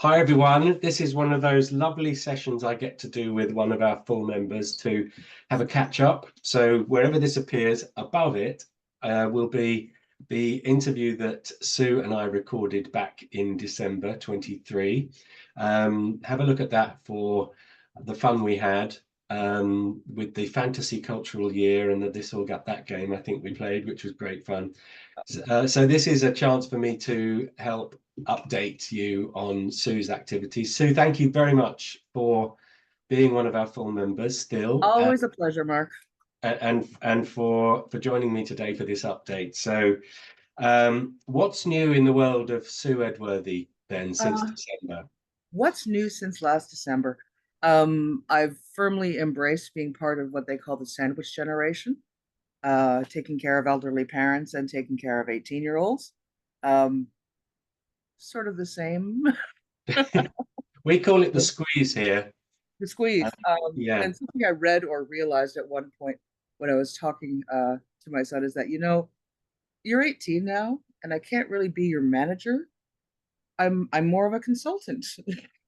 Hi everyone, this is one of those lovely sessions I get to do with one of our full members to have a catch up. So wherever this appears, above it will be the interview that Sue and I recorded back in December 23. Have a look at that for the fun we had with the fantasy cultural year and the This All Got That game I think we played, which was great fun. So this is a chance for me to help update you on Sue's activities. Sue, thank you very much for being one of our full members still, Always a pleasure, Mark. and for joining me today for this update. So, what's new in the world of Sue Edworthy then since Uh, December? what's new since last December? I've firmly embraced being part of what they call the sandwich generation, taking care of elderly parents and taking care of 18-year-olds. Um, sort of the same. We call it the squeeze here. The Uh, squeeze. yeah. And something I read or realized at one point when I was talking to my son is that, you're 18 now, and I can't really be your manager. I'm more of a consultant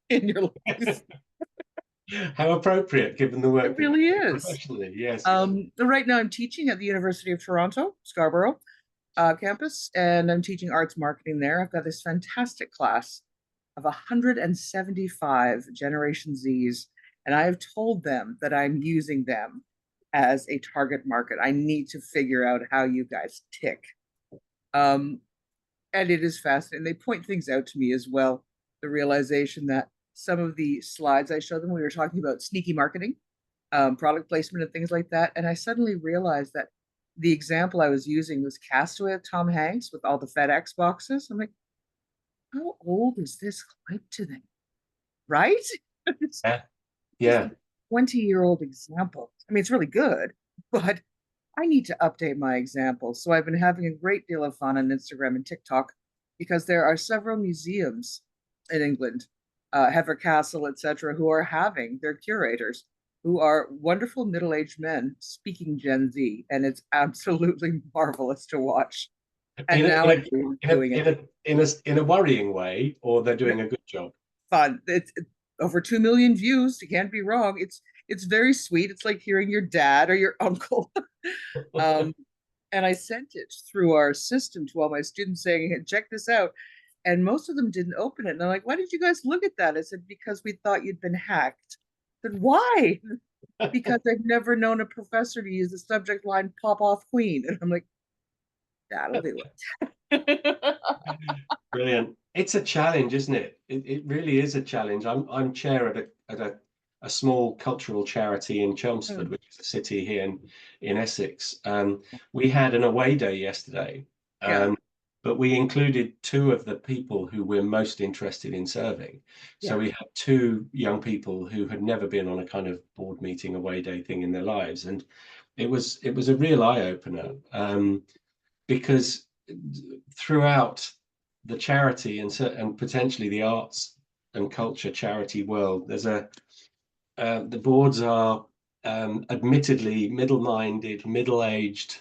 in your life. How appropriate given the It work that you really do is. professionally. Yes. Right now, I'm teaching at the University of Toronto, Scarborough campus, and I'm teaching arts marketing there. I've got this fantastic class of 175 Generation Zs, and I have told them that I'm using them as a target market. I need to figure out how you guys tick. Um, and it is fascinating. They point things out to me as well. The realization that some of the slides I showed them, we were talking about sneaky marketing, product placement, and things like that. And I suddenly realized that the example I was using was Castaway with Tom Hanks with all the FedEx boxes. I'm like, how old is this clip to them? Right? It's Yeah. just a Yeah. 20-year-old example. I mean, it's really good, but I need to update my examples. So I've been having a great deal of fun on Instagram and TikTok because there are several museums in England, Hever Castle, etc., who are having their curators, who are wonderful middle-aged men speaking Gen Z, and it's absolutely marvelous to watch. In And a, now in I'm a, in a, doing it in a, in a worrying way, or they're doing a good job. fun. It's over 2 million views. You can't be wrong. It's very sweet. It's like hearing your dad or your uncle. um, and I sent it through our system to all my students saying, hey, check this out. And most of them didn't open it. And I'm like, why did you guys look at that? I said, because we thought you'd been hacked. I said, why? Because I've never known a professor to use the subject line pop off queen. And I'm like, that'll do it. Brilliant. It's a challenge, isn't it? It really is a challenge. I'm chair at a small cultural charity in Chelmsford, Mm, which is a city here in Essex. We had an away day yesterday, yeah, but we included two of the people who we're most interested in serving. So yeah. we had two young people who had never been on a kind of board meeting away day thing in their lives, and it was a real eye opener. Because throughout the charity and potentially the arts and culture charity world, the boards are admittedly middle-minded, middle-aged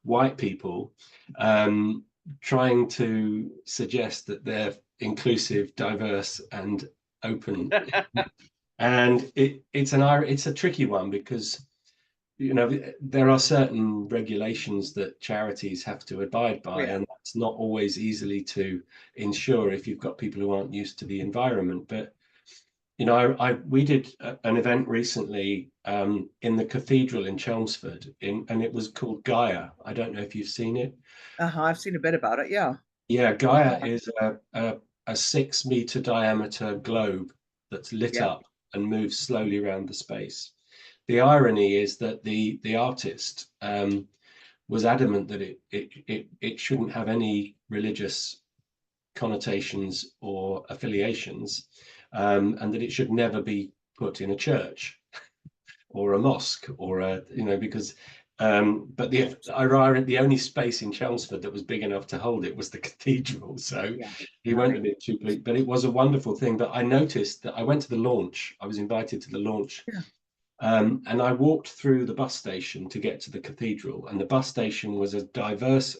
white people um, trying to suggest that they're inclusive, diverse, and open. And it's a tricky one because there are certain regulations that charities have to abide Oh, by, yeah. and that's not always easily to ensure if you've got people who aren't used to the environment. But we did an event recently in the cathedral in Chelmsford, and it was called Gaia. I don't know if you've seen it. Uh-huh. I've seen a bit about it. Yeah. Yeah, Gaia is a 6 meter diameter globe that's lit Yeah. up and moves slowly around the space. The irony is that the artist was adamant that it shouldn't have any religious connotations or affiliations, and that it should never be put in a church or a mosque or because but the only space in Chelmsford that was big enough to hold it was the cathedral, so Yeah. he went a bit too bleak. But it was a wonderful thing. But I noticed that I went to the launch. I was invited to the launch. Yeah. And I walked through the bus station to get to the cathedral, and the bus station was as diverse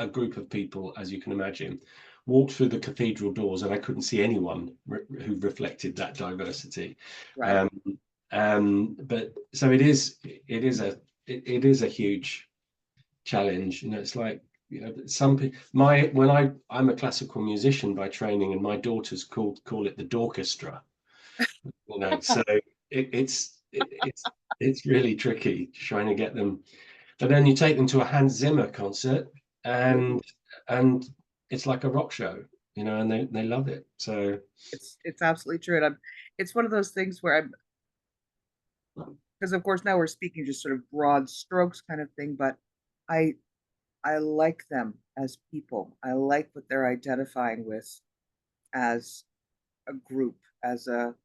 a group of people, as you can imagine, walked through the cathedral doors, and I couldn't see anyone who reflected that diversity. Right. But so it is a huge challenge. It's like, some people, I'm a classical musician by training, and my daughters call it the Dorchestra. So it's really tricky trying to get them. But then you take them to a Hans Zimmer concert, and it's like a rock show, and they love it. So It's absolutely true. And it's one of those things where because of course now we're speaking just sort of broad strokes kind of thing, but I I like them as people. I like what they're identifying with as a group, as a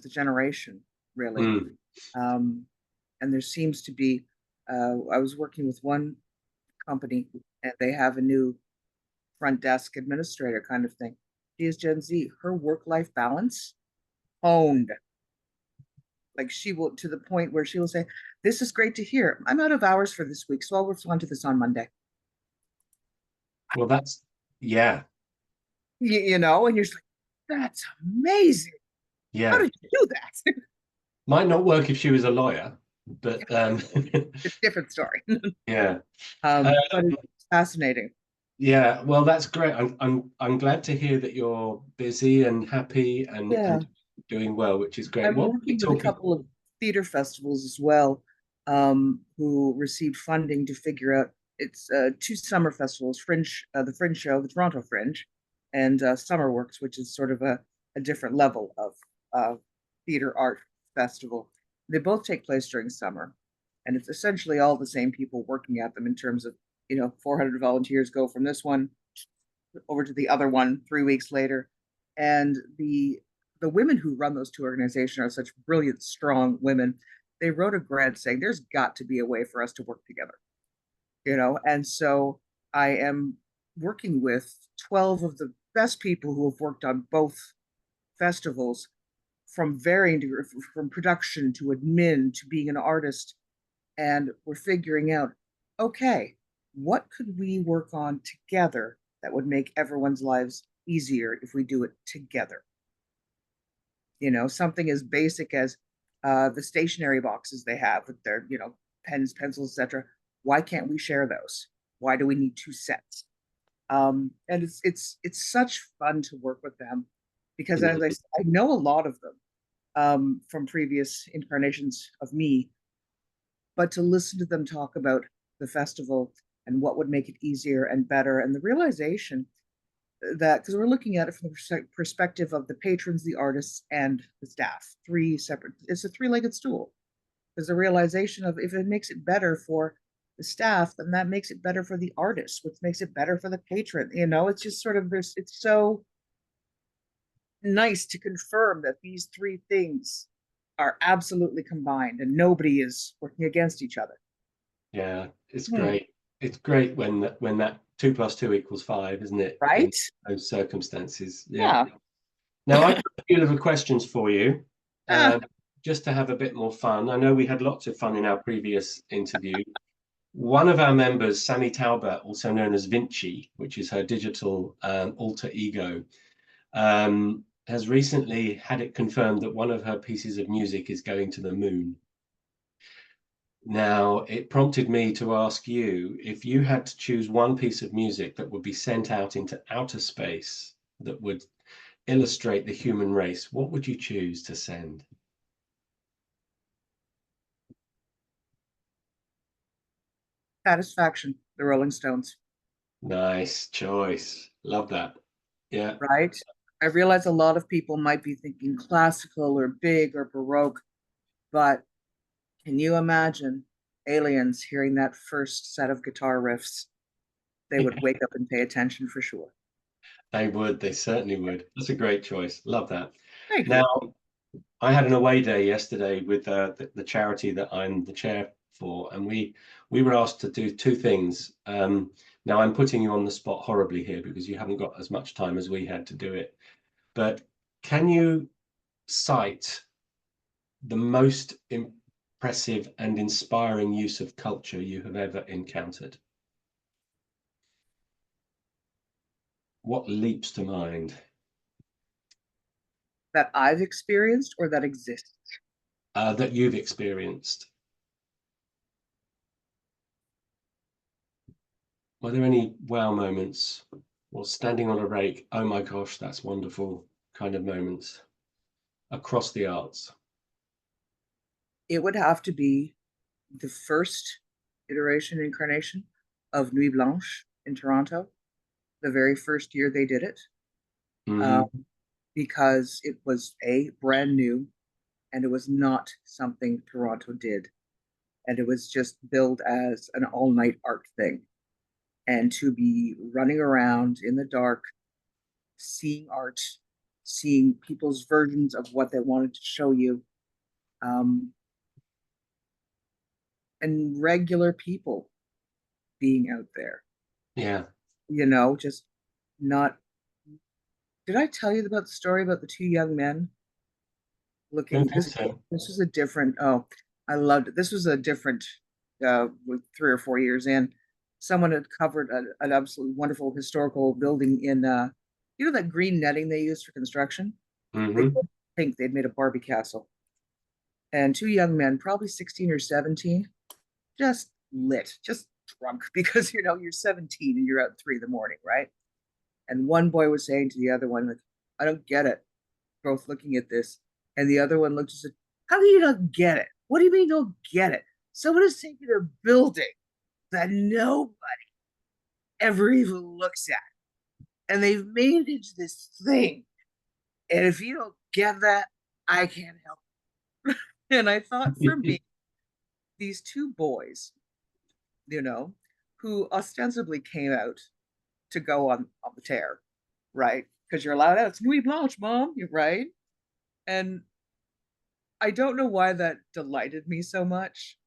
generation, really. mm, Um, and there seems to be, I was working with one company and they have a new front desk administrator kind of thing. She is Gen Z. Her work-life balance honed. Like she will, to the point where she will say, "This is great to hear. I'm out of hours for this week, so I'll respond to this on Monday." well, that's, yeah, And you're just like, "That's amazing. How yeah. did you do that?" Might not work if she was a lawyer, but It's a different story. yeah. Uh, But it's fascinating. yeah, well, that's great. I'm glad to hear that you're busy and happy Yeah. and doing well, which is great. I'm What were we working with a talking? couple of theater festivals as well, who received funding to figure out it's two summer festivals, Fringe, the Fringe Show, the Toronto Fringe, and Summer Works, which is sort of a different level of theater art festival. They both take place during summer, and it's essentially all the same people working at them in terms of, 400 volunteers go from this one over to the other one 3 weeks later. And the women who run those two organizations are such brilliant, strong women. They wrote a grant saying there's got to be a way for us to work together, And so I am working with 12 of the best people who have worked on both festivals, from varying degrees, from production to admin to being an artist. And we're figuring out, okay, what could we work on together that would make everyone's lives easier if we do it together? Something as basic as the stationery boxes they have with their, pens, pencils, etc. Why can't we share those? Why do we need two sets? And it's such fun to work with them because, as I said, I know a lot of them from previous incarnations of me, but to listen to them talk about the festival and what would make it easier and better, and the realization that, because we're looking at it from the perspective of the patrons, the artists, and the staff, three separate, it's a three-legged stool. There's a realization of, if it makes it better for the staff, then that makes it better for the artist, which makes it better for the patron. It's just sort of, it's so nice to confirm that these three things are absolutely combined and nobody is working against each other. Yeah, it's Hmm. great. It's great when that 2 + 2 = 5, isn't it? In Right? those circumstances. Yeah. Yeah. Now, I've got a few little questions for you, Ah, just to have a bit more fun. I know we had lots of fun in our previous interview. One of our members, Sammy Talbot, also known as Vinci, which is her digital alter ego, has recently had it confirmed that one of her pieces of music is going to the moon. Now, it prompted me to ask you, if you had to choose one piece of music that would be sent out into outer space that would illustrate the human race, what would you choose to send? Satisfaction, the Rolling Stones. Nice choice. Love that. Yeah. Right? I realize a lot of people might be thinking classical or big or baroque, but can you imagine aliens hearing that first set of guitar riffs? They would wake up and pay attention for sure. They would. They certainly would. That's a great choice. Love that. Thank Now, you. I had an away day yesterday with the charity that I'm the chair for, and we were asked to do two things. Now, I'm putting you on the spot horribly here because you haven't got as much time as we had to do it. But can you cite the most impressive and inspiring use of culture you have ever encountered? What leaps to mind? That I've experienced or that exists? That you've experienced. Were there any wow moments or standing on a rake? Oh my gosh, that's wonderful kind of moments across the arts. It would have to be the first incarnation of Nuit Blanche in Toronto, the very first year they did it, uh, Hmm. because it was brand new and it was not something Toronto did. And it was just billed as an all night art thing. And to be running around in the dark, seeing art, seeing people's versions of what they wanted to show you, um, and regular people being out there, Yeah, just not. Did I tell you about the story about the two young men don't looking? think This so. this was a different. Oh, I loved it. This was a different. With 3 or 4 years in, someone had covered an absolutely wonderful historical building in. That green netting they use for construction. They Hmm. think they'd made a Barbie castle, and two young men, probably 16 or 17, just lit, just drunk because you're 17 and you're out at 3 in the morning, right? And one boy was saying to the other one, like, I don't get it. Both looking at this. And the other one looked and said, how do you not get it? What do you mean you don't get it? Someone has taken a building that nobody ever even looks at. And they've made it into this thing. And if you don't get that, I can't help. And I thought for me, these two boys, you know, who ostensibly came out to go on the tear, right? Because you're allowed out. It's Nuit Blanche, mom. You're right. And I don't know why that delighted me so much,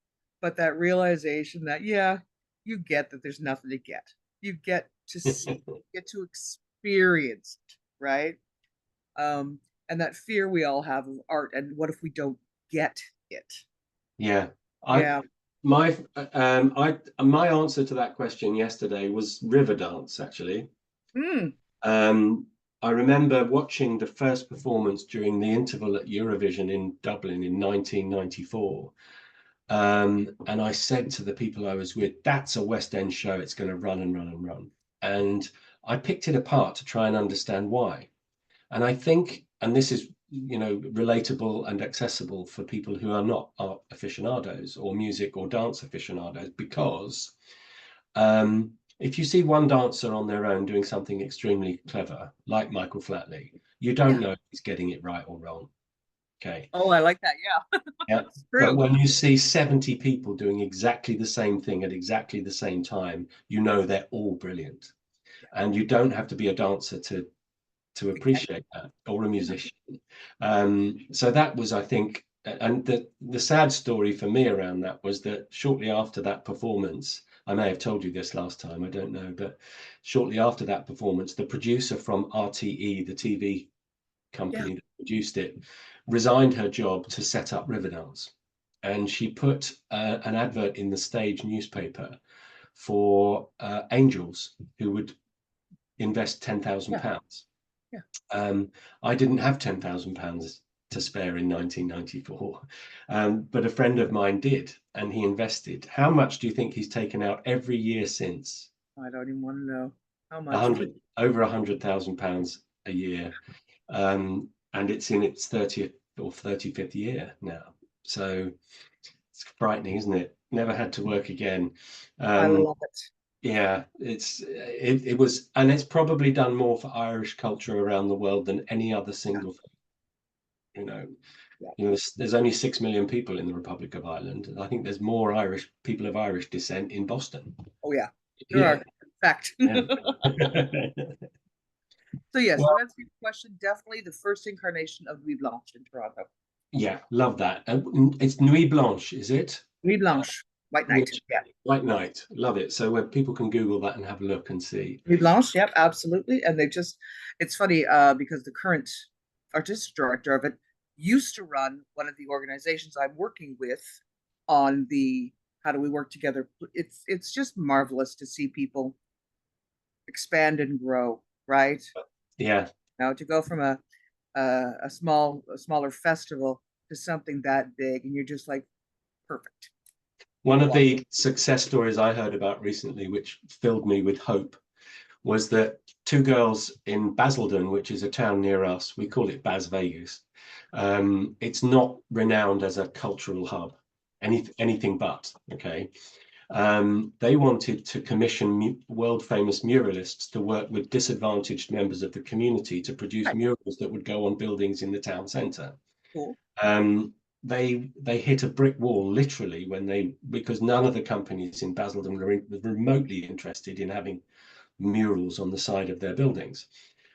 but that realization that, yeah, you get that there's nothing to get. You get to see, get to experience it, right? Um, and that fear we all have of art, and what if we don't get it? Yeah, I Yeah. my answer to that question yesterday was river dance, actually. Mm, Um, I remember watching the first performance during the interval at Eurovision in Dublin in 1994. And I said to the people I was with, that's a West End show. It's going to run and run and run. And I picked it apart to try and understand why. And I think, and this is, relatable and accessible for people who are not art aficionados or music or dance aficionados, because if you see one dancer on their own doing something extremely clever, like Michael Flatley, you don't yeah. know if he's getting it right or wrong. Okay. Oh, I like that. Yeah. Yeah. It's But true. when you see 70 people doing exactly the same thing at exactly the same time, you know they're all brilliant. Yeah. And you don't have to be a dancer to To get appreciate that, or a yeah. musician. So that was, I think, and the sad story for me around that was that shortly after that performance, I may have told you this last time, I don't know, but shortly after that performance, the producer from RTE, the TV Yeah. company that produced it, resigned her job to set up Riverdance. And she put an advert in the stage newspaper for angels who would invest Yeah. £10,000. Yeah. I didn't have £10,000 to spare in 1994, but a friend of mine did, and he invested. How much do you think he's taken out every year since? I don't even want to know how A much. hundred, over £100,000 a year, and it's in its 30th or 35th year now. So it's frightening, isn't it? Never had to work again. I Um, love it. yeah, it was, and it's probably done more for Irish culture around the world than any other Yeah. single thing. You know, Yeah. there's only 6 million people in the Republic of Ireland, and I think there's more Irish people of Irish descent in Boston. Oh, yeah. There Yeah, are. Fact. yeah. So yes, to Well, answer your question, definitely the first incarnation of Nuit Blanche in Toronto. yeah, love that. It's Nuit Blanche, is it? Nuit Blanche, White Night. Which Yeah. White Night, love it. So where people can Google that and have a look and see. Nuit Blanche, yep, absolutely. And it's funny because the current artistic director of it used to run one of the organizations I'm working with on the how do we work together. It's just marvelous to see people expand and grow. right? Yeah. Now to go from a smaller festival to something that big, and you're just like, perfect. One of Wow. the success stories I heard about recently, which filled me with hope, was that two girls in Basildon, which is a town near us, we call it Bas Vegas. It's not renowned as a cultural hub, anything but. Okay. They wanted to commission world famous muralists to work with disadvantaged members of the community to produce Right. murals that would go on buildings in the town centre. Cool. They hit a brick wall literally because none of the companies in Basildon were remotely interested in having murals on the side of their buildings.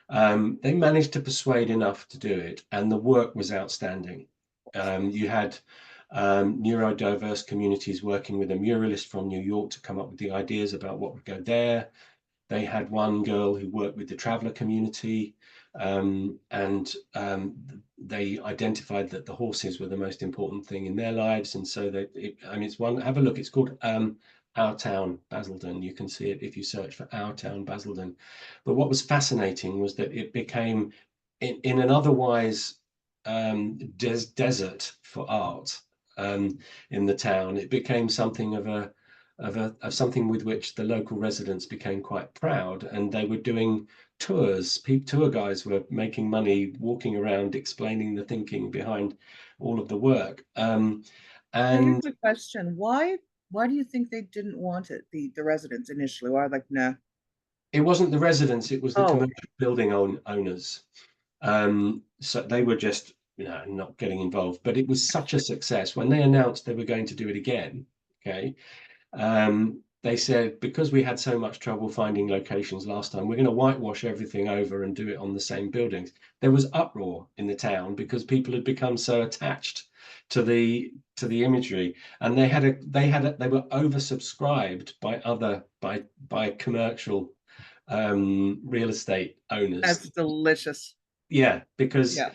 They managed to persuade enough to do it, and the work was outstanding. You had neurodiverse communities working with a muralist from New York to come up with the ideas about what would go there. They had one girl who worked with the traveller community, and they identified that the horses were the most important thing in their lives. And so it's one, have a look, it's called Our Town Basildon. You can see it if you search for Our Town Basildon. But what was fascinating was that it became, in an otherwise desert for art in the town, it became something of something with which the local residents became quite proud, and they were doing tours. Tour guys were making money walking around explaining the thinking behind all of the work. So here's And my question: why do you think they didn't want it? The residents initially, why like nah? it wasn't the residents; it was the Oh, commercial building owners. So they were just, not getting involved. But it was such a success when they announced they were going to do it again. Okay. They said, because we had so much trouble finding locations last time, we're going to whitewash everything over and do it on the same buildings. There was uproar in the town because people had become so attached to the imagery, and they were oversubscribed by commercial real estate owners. that's delicious. Yeah, because Yeah.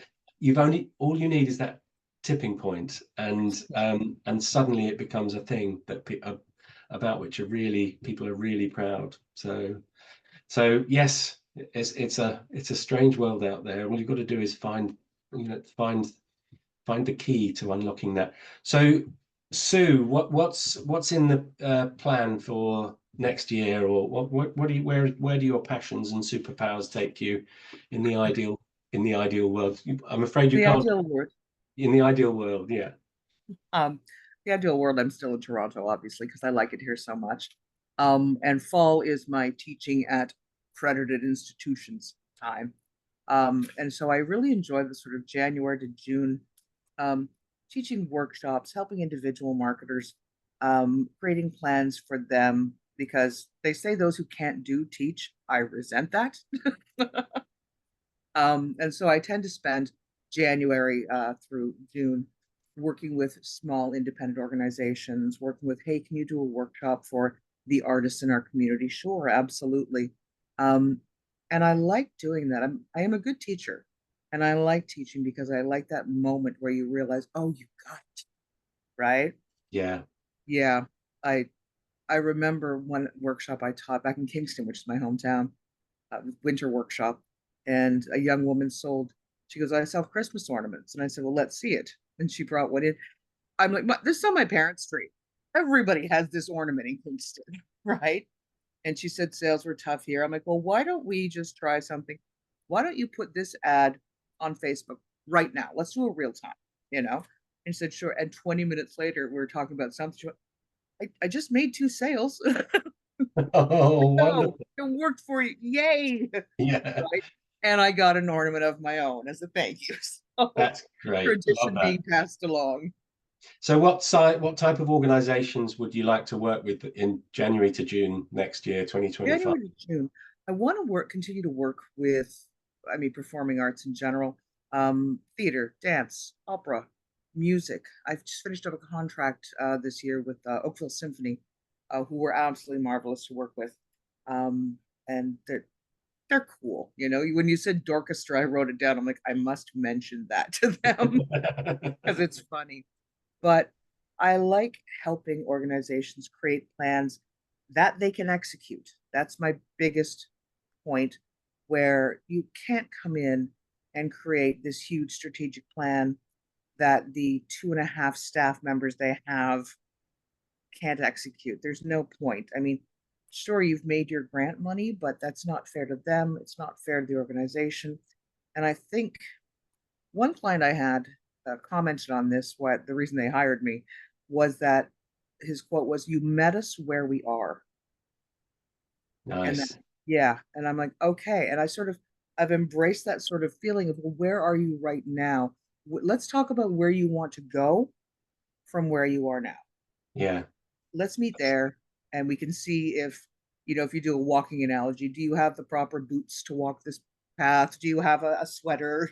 all you need is that tipping point, and suddenly it becomes a thing that about which people are really proud. So yes, it's a strange world out there. All you've got to do is find the key to unlocking that. So Sue, what's in the plan for next year, or what do you where do your passions and superpowers take you in the ideal world? I'm afraid you The can't. ideal world. In the ideal world, yeah. Um, the ideal world, I'm still in Toronto, obviously, because I like it here so much. And fall is my teaching at accredited institutions time. And so I really enjoy the sort of January to June um, teaching workshops, helping individual marketers, creating plans for them, because they say those who can't do teach. I resent that. And so I tend to spend January through June working with small independent organizations, working with, hey, can you do a workshop for the artists in our community? Sure, absolutely. Um, and I like doing that. I am a good teacher, and I like teaching because I like that moment where you realize, oh, you got it, right? Yeah. Yeah. I I remember one workshop I taught back in Kingston, which is my hometown, winter workshop, and a young woman sold. She goes, "I sell Christmas ornaments," and I said, "Well, let's see it." And she brought one in. I'm like, "This is on my parents' street. Everybody has this ornament in Kingston, right?" And she said sales were tough here. I'm like, "Well, why don't we just try something? Why don't you put this ad on Facebook right now? Let's do a real time, you know?" And she said, "Sure." And 20 minutes later, we were talking about something. She went, I just made two sales. Oh, No, wonderful. it worked for you. Yay. Yeah, Right? And I got an ornament of my own as a thank you. So that's great. Love tradition that. being passed along. So what type of organizations would you like to work with in January to June next year, 2025? January to June. I want to continue to work with, I mean, performing arts in general, theater, dance, opera, music. I've just finished up a contract this year with Oakville Symphony, who were absolutely marvelous to work with. And they're cool. You know, when you said Dorchestra, I wrote it down. I'm like, I must mention that to them because it's funny. But I like helping organizations create plans that they can execute. That's my biggest point. where you can't come in and create this huge strategic plan that the 2.5 staff members they have can't execute. There's no point. I mean, sure, you've made your grant money, but that's not fair to them. It's not fair to the organization. And I think one client I had commented on this. What the reason they hired me was that his quote was, "You met us where we are." And that, Nice. yeah. And I'm like, okay. And I've embraced that sort of feeling of, well, where are you right now? Let's talk about where you want to go from where you are now. Yeah. Let's meet there and we can see if, if you do a walking analogy, do you have the proper boots to walk this path? Do you have a sweater?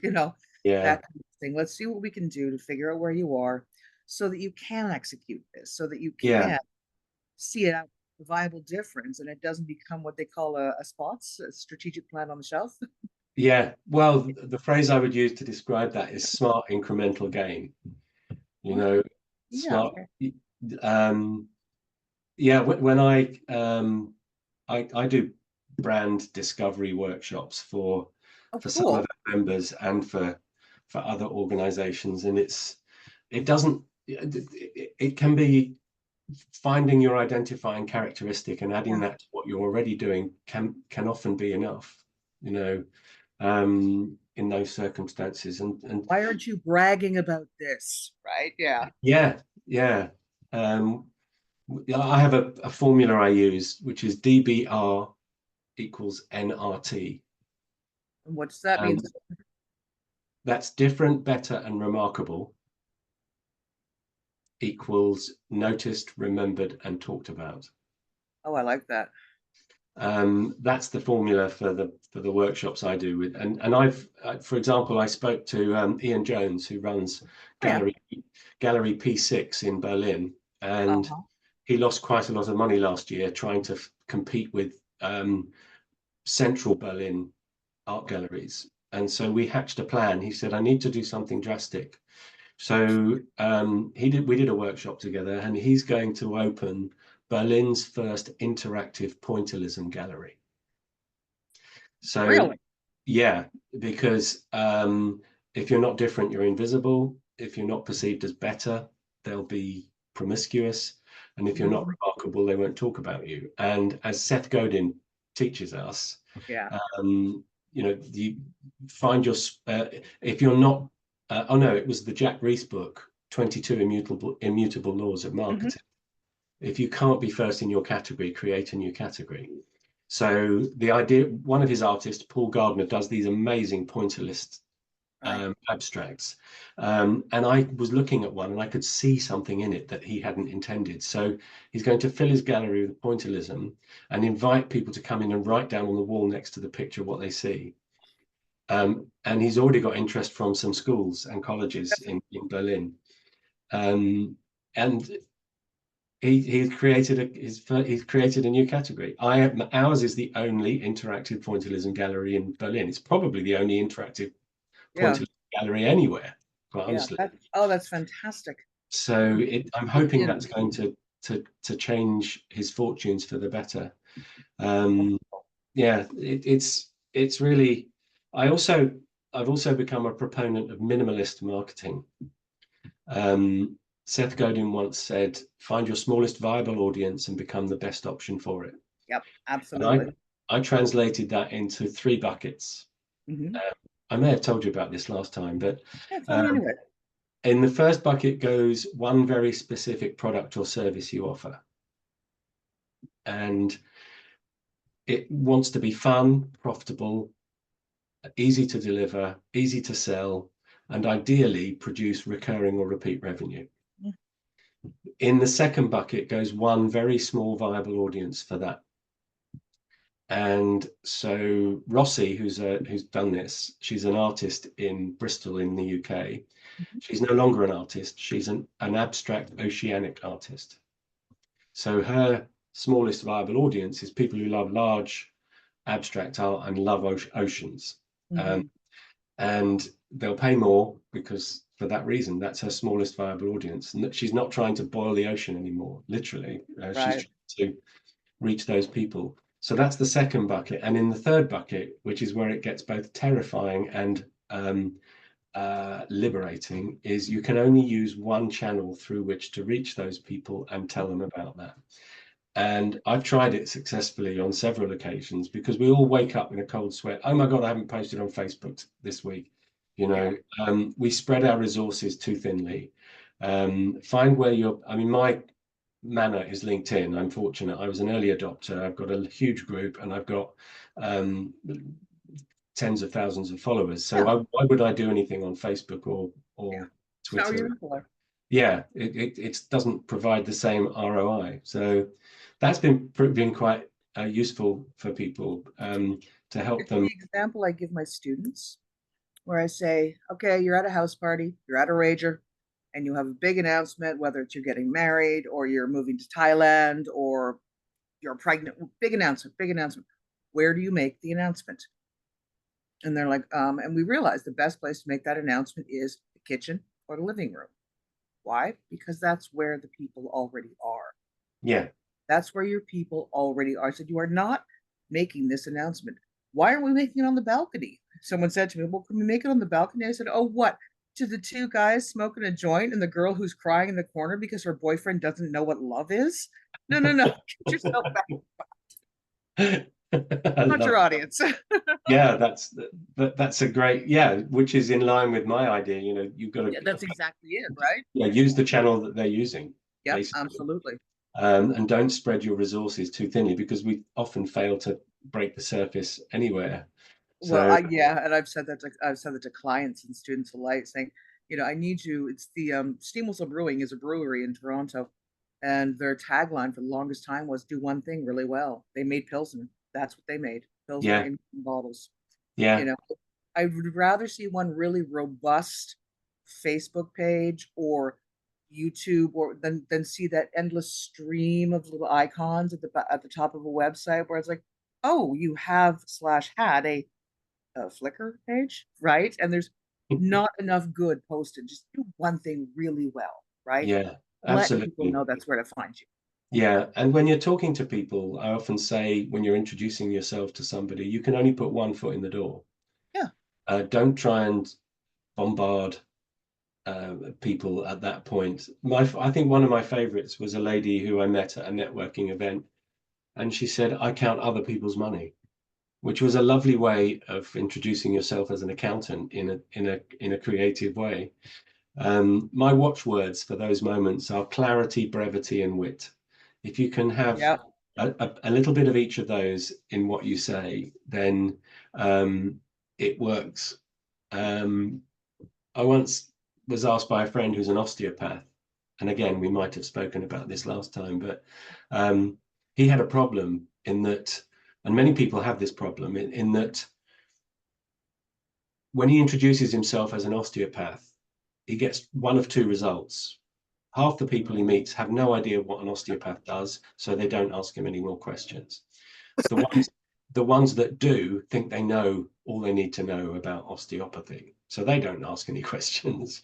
Yeah. That kind of thing. Let's see what we can do to figure out where you are so that you can execute this, so that you Yeah. can see it out, a viable difference, and it doesn't become what they call a strategic plan on the shelf. Yeah. Well, the phrase I would use to describe that is smart incremental gain. You know, Yeah, smart. okay. Um, yeah. When I do brand discovery workshops for Oh, some of cool. our members and for other organizations, and it doesn't it can be finding your identifying characteristic and adding Yeah. that to what you're already doing can often be enough, in those circumstances. And Why aren't you bragging about this? Right? Yeah. yeah, yeah. Yeah, I have a formula I use, which is DBR equals NRT. And what does that mean? And that's different, better, and remarkable equals noticed, remembered, and talked about. Oh, I like that. That's the formula for the workshops I do with, and for example, I spoke to Ian Jones, who runs Oh, yeah. Gallery P6 in Berlin, and Uh-huh. he lost quite a lot of money last year trying to compete with central Berlin art galleries. And so we hatched a plan. He said, I need to do something drastic. So we did a workshop together, and he's going to open Berlin's first interactive pointillism gallery. So Really? yeah, because if you're not different, you're invisible. If you're not perceived as better, they'll be promiscuous. And if you're not Mhm. remarkable, they won't talk about you. And as Seth Godin teaches us, Yeah. you find your if you're not. Oh no, it was the Jack Rees book, 22 Immutable Laws of Mhm. Marketing. If you can't be first in your category, create a new category. So the idea, one of his artists, Paul Gardner, does these amazing pointillist Right. abstracts. And I was looking at one and I could see something in it that he hadn't intended. So he's going to fill his gallery with pointillism and invite people to come in and write down on the wall next to the picture what they see. And he's already got interest from some schools and colleges in Berlin. And he's created a new category. Ours is the only interactive pointillism gallery in Berlin. It's probably the only interactive Yeah. pointillism gallery anywhere, quite Yeah. honestly. That's fantastic. So I'm Look hoping in. that's going to change his fortunes for the better. Um, yeah, it's really. I've also become a proponent of minimalist marketing. Um, Seth Godin once said, "Find your smallest viable audience and become the best option for it." Yep. And Absolutely. I translated that into three buckets. Hmm. I may have told you about this last time, but Yeah. Tell me um, anyway. in the first bucket goes one very specific product or service you offer. And it wants to be fun, profitable, easy to deliver, easy to sell, and ideally produce recurring or repeat revenue. Mm. In the second bucket goes one very small viable audience for that. And so Rossi, who's done this, she's an artist in Bristol in the UK. Mhm. She's no longer an artist. She's an abstract oceanic artist. So her smallest viable audience is people who love large abstract art and love oceans. Um, Mhm. and they'll pay more because for that reason, that's her smallest viable audience. And she's not trying to boil the ocean anymore, literally. She's Right. trying to reach those people. So that's the second bucket. And in the third bucket, which is where it gets both terrifying and liberating, is you can only use one channel through which to reach those people and tell them about that. And I've tried it successfully on several occasions, because we all wake up in a cold sweat. Oh my God, I haven't posted on Facebook this week. You know, we spread our resources too thinly. Find where you're, I mean, my manner is LinkedIn. I'm fortunate. I was an early adopter. I've got a huge group, and I've got tens of thousands of followers. So why would I do anything on Facebook or Twitter? Yeah, it doesn't provide the same ROI. So that's been quite useful for people to help them. The example I give my students, where I say, okay, you're at a house party, you're at a rager, and you have a big announcement, whether it's you're getting married or you're moving to Thailand or you're pregnant. Big announcement, big announcement. Where do you make the announcement? And they're like, and we realize the best place to make that announcement is the kitchen or the living room. Why? Because that's where the people already are. Yeah. That's where your people already are. I said, you are not making this announcement. Why are we making it on the balcony? Someone said to me, well, can we make it on the balcony? I said, oh, what? To the two guys smoking a joint and the girl who's crying in the corner because her boyfriend doesn't know what love is? No, no, no. Get yourself back. Not your audience. Yeah, that's a great, which is in line with my idea. You know, you've got to, that's exactly it, right? Yeah, use the channel that they're using. Yeah, absolutely. And don't spread your resources too thinly, because we often fail to break the surface anywhere. Well, and I've said that to clients and students alike, saying, you know, I need you. It's the Steam Whistle Brewing is a brewery in Toronto, and their tagline for the longest time was "Do one thing really well." They made Pilsner. That's what they made. Pilsner in bottles. Yeah. You know, I would rather see one really robust Facebook page or YouTube, or than see that endless stream of little icons at the top of a website where it's like, oh, you have /had a Flickr page, right? And there's not enough good posted. Just do one thing really well, right? Yeah, absolutely. Let people absolutely. know that's where to find you. Yeah, and when you're talking to people, I often say, when you're introducing yourself to somebody, you can only put one foot in the door. Yeah. Don't try and bombard people at that point. I think one of my favorites was a lady who I met at a networking event, and she said, "I count other people's money," which was a lovely way of introducing yourself as an accountant in a creative way. My watchwords for those moments are clarity, brevity, and wit. If you can have a little bit of each of those in what you say, then it works. I once was asked by a friend who's an osteopath, and again, we might have spoken about this last time, but he had a problem in that, and many people have this problem in that when he introduces himself as an osteopath, he gets one of two results. Half the people he meets have no idea what an osteopath does, so they don't ask him any more questions. The ones that do think they know all they need to know about osteopathy, so they don't ask any questions.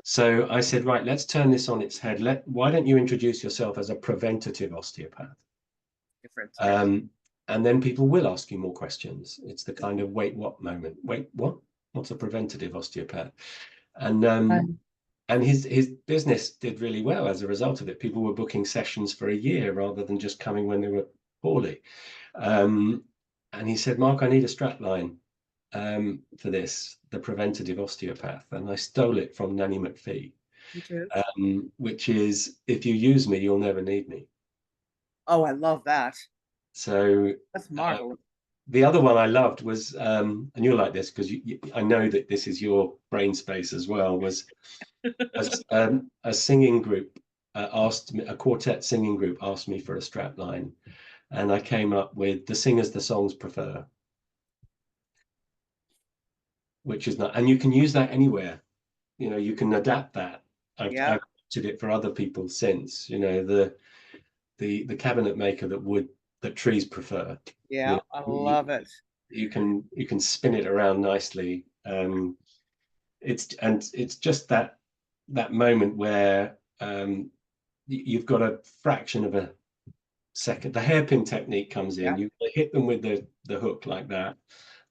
So I said, right, let's turn this on its head. Why don't you introduce yourself as a preventative osteopath? Different. And then people will ask you more questions. It's the kind of wait, what moment. Wait, what? What's a preventative osteopath? And his business did really well as a result of it. People were booking sessions for a year rather than just coming when they were poorly. And he said, "Mark, I need a strap line for this, the preventative osteopath." And I stole it from Nanny McPhee, which is, "If you use me, you'll never need me." Oh, I love that. So that's marvelous. The other one I loved was, and you'll like this because I know that this is your brain space as well, was a singing group asked me, a quartet singing group asked me for a strap line, and I came up with "The singers the songs prefer," which is not, and you can use that anywhere. You know, you can adapt that. I've did it for other people since. You know, the cabinet maker that trees prefer. Yeah, you know, I love it. You can spin it around nicely. It's just that moment where you've got a fraction of a second. The hairpin technique comes in. Yeah. You hit them with the hook like that.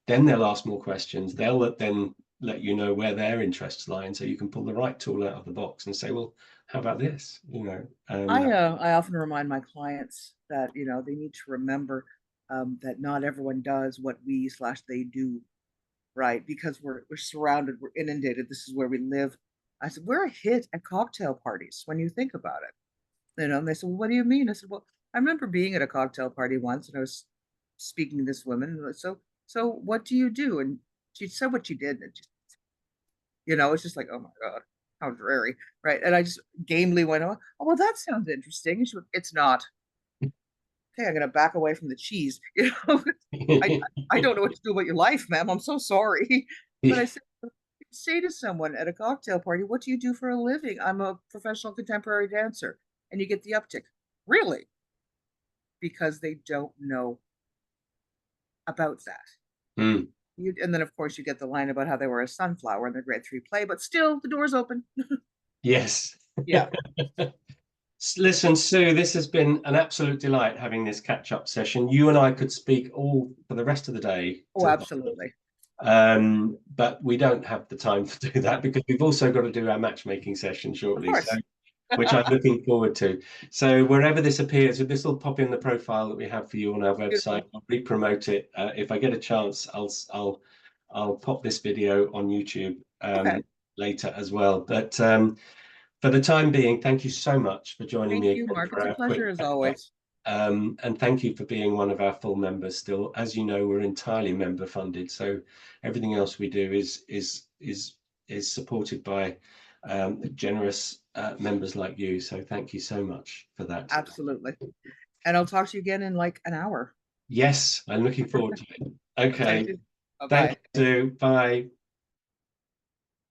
Then they'll ask more questions. They'll then let you know where their interests lie, and so you can pull the right tool out of the box and say, well, how about this? You know, I often remind my clients that, you know, they need to remember that not everyone does what we/they do, right? Because we're surrounded, we're inundated. This is where we live. I said, we're a hit at cocktail parties when you think about it. You know, and they said, well, what do you mean? I said, well, I remember being at a cocktail party once and I was speaking to this woman. And I said, so what do you do? And she said what she did. And just, you know, it's just like, oh my God, how dreary. Right. And I just gamely went, oh, well, that sounds interesting. And she went, it's not. Okay, I'm gonna back away from the cheese. You know, I I don't know what to do about your life, ma'am. I'm so sorry. But I said, say to someone at a cocktail party, what do you do for a living? I'm a professional contemporary dancer. And you get the uptick. Really? Because they don't know about that. mm, And then, of course, you get the line about how they were a sunflower in their grade 3 play, but still, the door's open. yes. Yeah. Listen, Sue, this has been an absolute delight having this catch-up session. You and I could speak all for the rest of the day. Oh, absolutely. But we don't have the time to do that because we've also got to do our matchmaking session Of shortly, course. so, which I'm looking forward to. So wherever this appears, this will pop in the profile that we have for you on our website. Beautiful. I'll re-promote it. If I get a chance, I'll pop this video on YouTube Okay. later as well. But for the time being, thank you so much for joining me Thank you, again Mark. for It's a our quick pleasure as catch-up. always. And thank you for being one of our full members still. As you know, we're entirely member funded, so everything else we do is supported by generous members like you. So thank you so much for that. Absolutely. And I'll talk to you again in like an hour. Yes, I'm looking forward to it. Thank Okay, you. thank Bye-bye. you. Bye.